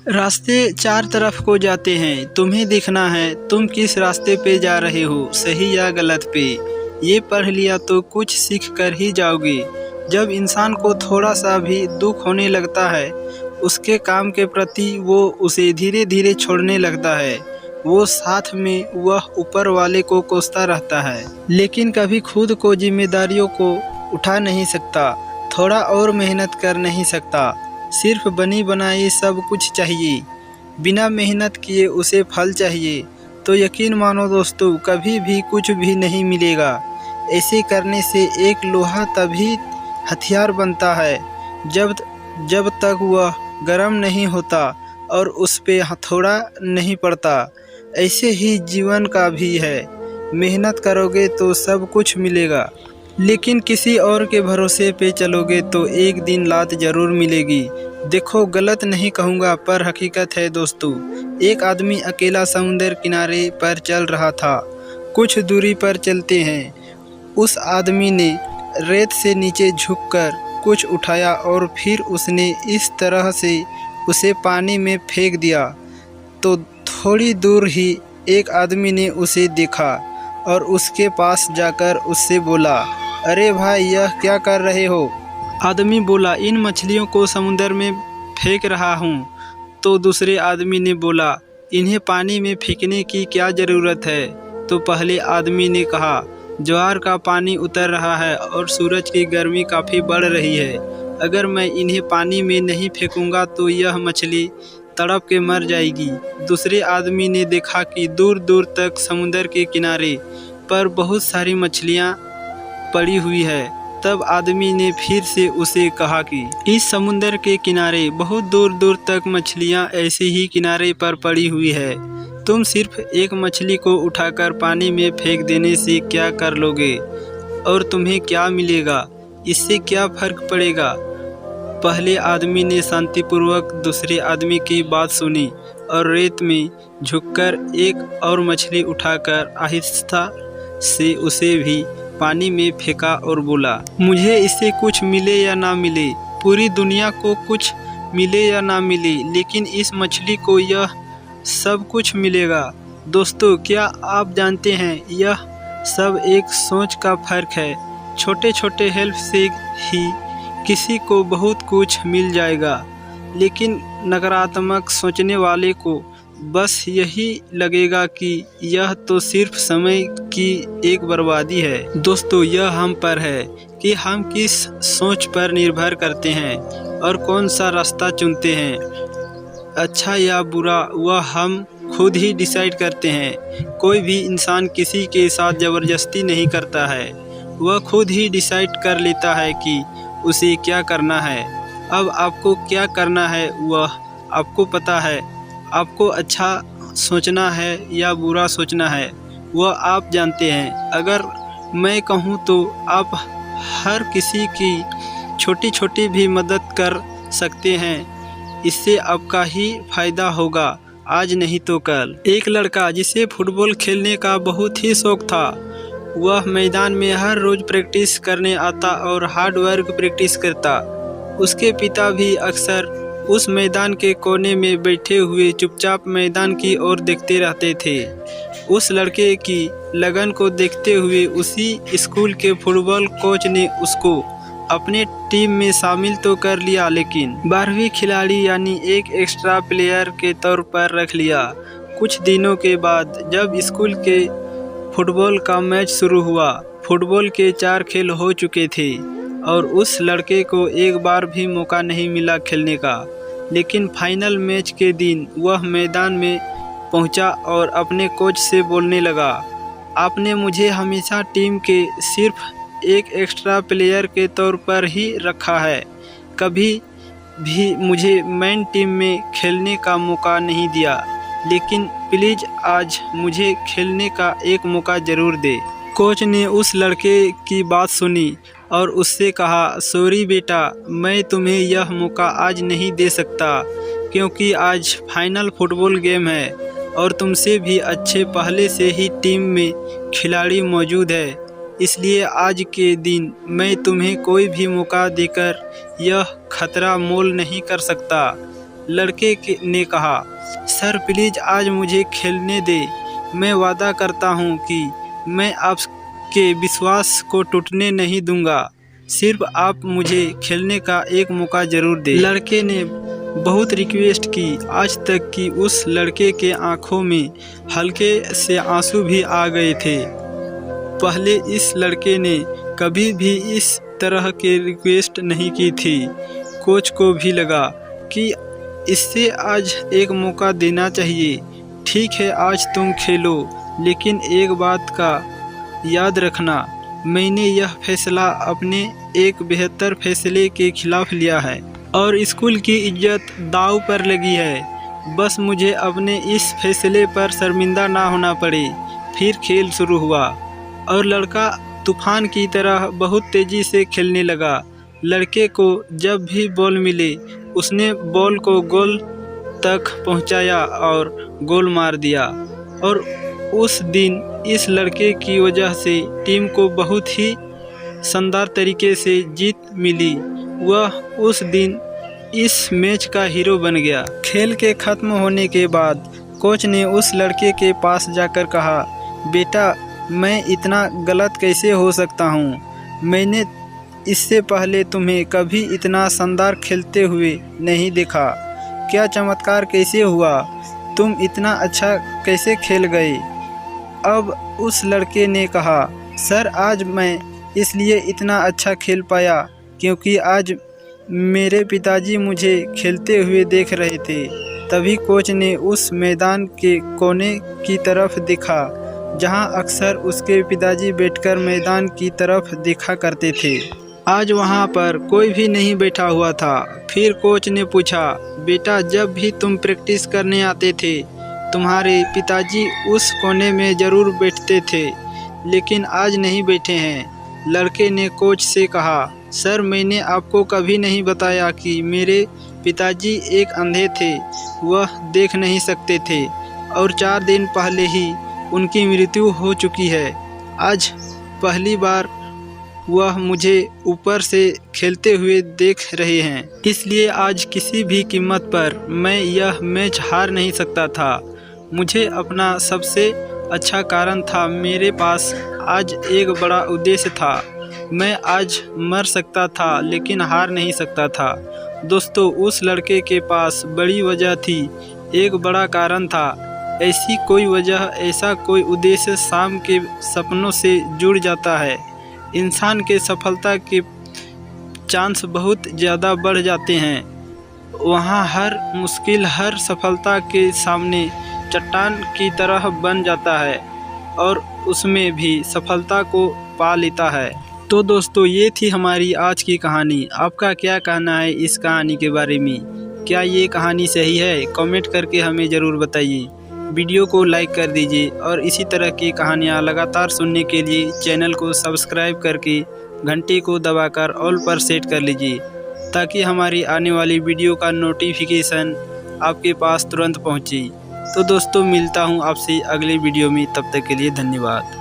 रास्ते चार तरफ को जाते हैं, तुम्हें देखना है तुम किस रास्ते पे जा रहे हो, सही या गलत पे। ये पढ़ लिया तो कुछ सीख कर ही जाओगे। जब इंसान को थोड़ा सा भी दुख होने लगता है उसके काम के प्रति, वो उसे धीरे धीरे छोड़ने लगता है। वो साथ में वह ऊपर वाले को कोसता रहता है, लेकिन कभी खुद को जिम्मेदारियों को उठा नहीं सकता, थोड़ा और मेहनत कर नहीं सकता। सिर्फ बनी बनाई सब कुछ चाहिए, बिना मेहनत किए उसे फल चाहिए। तो यकीन मानो दोस्तों, कभी भी कुछ भी नहीं मिलेगा। ऐसे करने से एक लोहा तभी हथियार बनता है जब तक वह गर्म नहीं होता और उस पे हथौड़ा नहीं पड़ता। ऐसे ही जीवन का भी है, मेहनत करोगे तो सब कुछ मिलेगा, लेकिन किसी और के भरोसे पे चलोगे तो एक दिन लात जरूर मिलेगी। देखो, गलत नहीं कहूँगा पर हकीकत है दोस्तों। एक आदमी अकेला समुद्र किनारे पर चल रहा था। कुछ दूरी पर चलते हैं उस आदमी ने रेत से नीचे झुककर कुछ उठाया और फिर उसने इस तरह से उसे पानी में फेंक दिया। तो थोड़ी दूर ही एक आदमी ने उसे देखा और उसके पास जाकर उससे बोला, अरे भाई, यह क्या कर रहे हो? आदमी बोला, इन मछलियों को समुद्र में फेंक रहा हूँ। तो दूसरे आदमी ने बोला, इन्हें पानी में फेंकने की क्या ज़रूरत है? तो पहले आदमी ने कहा, ज्वार का पानी उतर रहा है और सूरज की गर्मी काफ़ी बढ़ रही है। अगर मैं इन्हें पानी में नहीं फेंकूंगा तो यह मछली तड़प के मर जाएगी। दूसरे आदमी ने देखा कि दूर दूर तक समुद्र के किनारे पर बहुत सारी मछलियाँ पड़ी हुई है। तब आदमी ने फिर से उसे कहा कि इस समुद्र के किनारे बहुत दूर दूर तक मछलियाँ ऐसे ही किनारे पर पड़ी हुई है। तुम सिर्फ एक मछली को उठाकर पानी में फेंक देने से क्या कर लोगे और तुम्हें क्या मिलेगा? इससे क्या फर्क पड़ेगा? पहले आदमी ने शांतिपूर्वक दूसरे आदमी की बात सुनी और रेत में झुककर एक और मछली उठाकर आहिस्ता से उसे भी पानी में फेंका और बोला, मुझे इससे कुछ मिले या ना मिले, पूरी दुनिया को कुछ मिले या ना मिले, लेकिन इस मछली को यह सब कुछ मिलेगा। दोस्तों, क्या आप जानते हैं, यह सब एक सोच का फर्क है। छोटे छोटे हेल्प से ही किसी को बहुत कुछ मिल जाएगा, लेकिन नकारात्मक सोचने वाले को बस यही लगेगा कि यह तो सिर्फ समय की एक बर्बादी है। दोस्तों, यह हम पर है कि हम किस सोच पर निर्भर करते हैं और कौन सा रास्ता चुनते हैं। अच्छा या बुरा वह हम खुद ही डिसाइड करते हैं। कोई भी इंसान किसी के साथ ज़बरदस्ती नहीं करता है, वह खुद ही डिसाइड कर लेता है कि उसे क्या करना है। अब आपको क्या करना है वह आपको पता है। आपको अच्छा सोचना है या बुरा सोचना है वह आप जानते हैं। अगर मैं कहूँ तो आप हर किसी की छोटी छोटी भी मदद कर सकते हैं, इससे आपका ही फायदा होगा, आज नहीं तो कल। एक लड़का जिसे फुटबॉल खेलने का बहुत ही शौक था, वह मैदान में हर रोज़ प्रैक्टिस करने आता और हार्ड वर्क प्रैक्टिस करता। उसके पिता भी अक्सर उस मैदान के कोने में बैठे हुए चुपचाप मैदान की ओर देखते रहते थे। उस लड़के की लगन को देखते हुए उसी स्कूल के फुटबॉल कोच ने उसको अपने टीम में शामिल तो कर लिया, लेकिन 12वीं खिलाड़ी यानी एक एक्स्ट्रा प्लेयर के तौर पर रख लिया। कुछ दिनों के बाद जब स्कूल के फुटबॉल का मैच शुरू हुआ, फुटबॉल के 4 खेल हो चुके थे और उस लड़के को एक बार भी मौका नहीं मिला खेलने का। लेकिन फाइनल मैच के दिन वह मैदान में पहुंचा और अपने कोच से बोलने लगा, आपने मुझे हमेशा टीम के सिर्फ एक एक्स्ट्रा प्लेयर के तौर पर ही रखा है, कभी भी मुझे मेन टीम में खेलने का मौका नहीं दिया, लेकिन प्लीज़ आज मुझे खेलने का एक मौका ज़रूर दे। कोच ने उस लड़के की बात सुनी और उससे कहा, सॉरी बेटा, मैं तुम्हें यह मौका आज नहीं दे सकता क्योंकि आज फाइनल फुटबॉल गेम है और तुमसे भी अच्छे पहले से ही टीम में खिलाड़ी मौजूद है, इसलिए आज के दिन मैं तुम्हें कोई भी मौका देकर यह खतरा मोल नहीं कर सकता। ने कहा, सर प्लीज़ आज मुझे खेलने दे। मैं वादा करता हूँ कि मैं आपके विश्वास को टूटने नहीं दूंगा। सिर्फ आप मुझे खेलने का एक मौका ज़रूर दें। लड़के ने बहुत रिक्वेस्ट की, आज तक कि उस लड़के के आंखों में हल्के से आंसू भी आ गए थे। पहले इस लड़के ने कभी भी इस तरह के रिक्वेस्ट नहीं की थी। कोच को भी लगा कि इससे आज एक मौका देना चाहिए। ठीक है, आज तुम खेलो, लेकिन एक बात का याद रखना, मैंने यह फैसला अपने एक बेहतर फैसले के खिलाफ लिया है और स्कूल की इज्जत दांव पर लगी है। बस मुझे अपने इस फैसले पर शर्मिंदा ना होना पड़े। फिर खेल शुरू हुआ और लड़का तूफान की तरह बहुत तेज़ी से खेलने लगा। लड़के को जब भी बॉल मिले उसने बॉल को गोल तक पहुंचाया और गोल मार दिया। और उस दिन इस लड़के की वजह से टीम को बहुत ही शानदार तरीके से जीत मिली। वह उस दिन इस मैच का हीरो बन गया। खेल के ख़त्म होने के बाद कोच ने उस लड़के के पास जाकर कहा, बेटा मैं इतना गलत कैसे हो सकता हूँ? मैंने इससे पहले तुम्हें कभी इतना शानदार खेलते हुए नहीं देखा। क्या चमत्कार कैसे हुआ? तुम इतना अच्छा कैसे खेल गए? अब उस लड़के ने कहा, सर आज मैं इसलिए इतना अच्छा खेल पाया क्योंकि आज मेरे पिताजी मुझे खेलते हुए देख रहे थे। तभी कोच ने उस मैदान के कोने की तरफ देखा जहां अक्सर उसके पिताजी बैठकर मैदान की तरफ देखा करते थे। आज वहां पर कोई भी नहीं बैठा हुआ था। फिर कोच ने पूछा, बेटा जब भी तुम प्रैक्टिस करने आते थे तुम्हारे पिताजी उस कोने में ज़रूर बैठते थे, लेकिन आज नहीं बैठे हैं। लड़के ने कोच से कहा, सर मैंने आपको कभी नहीं बताया कि मेरे पिताजी एक अंधे थे, वह देख नहीं सकते थे और 4 दिन पहले ही उनकी मृत्यु हो चुकी है। आज पहली बार वह मुझे ऊपर से खेलते हुए देख रहे हैं, इसलिए आज किसी भी कीमत पर मैं यह मैच हार नहीं सकता था। मुझे अपना सबसे अच्छा कारण था, मेरे पास आज एक बड़ा उद्देश्य था। मैं आज मर सकता था लेकिन हार नहीं सकता था। दोस्तों उस लड़के के पास बड़ी वजह थी, एक बड़ा कारण था। ऐसी कोई वजह, ऐसा कोई उद्देश्य शाम के सपनों से जुड़ जाता है। इंसान के सफलता के चांस बहुत ज़्यादा बढ़ जाते हैं। वहाँ हर मुश्किल, हर सफलता के सामने चट्टान की तरह बन जाता है और उसमें भी सफलता को पा लेता है। तो दोस्तों ये थी हमारी आज की कहानी। आपका क्या कहना है इस कहानी के बारे में? क्या ये कहानी सही है? कमेंट करके हमें ज़रूर बताइए। वीडियो को लाइक कर दीजिए और इसी तरह की कहानियाँ लगातार सुनने के लिए चैनल को सब्सक्राइब करके घंटी को दबाकर ऑल पर सेट कर लीजिए, ताकि हमारी आने वाली वीडियो का नोटिफिकेशन आपके पास तुरंत पहुँचे। तो दोस्तों मिलता हूँ आपसे अगले वीडियो में, तब तक के लिए धन्यवाद।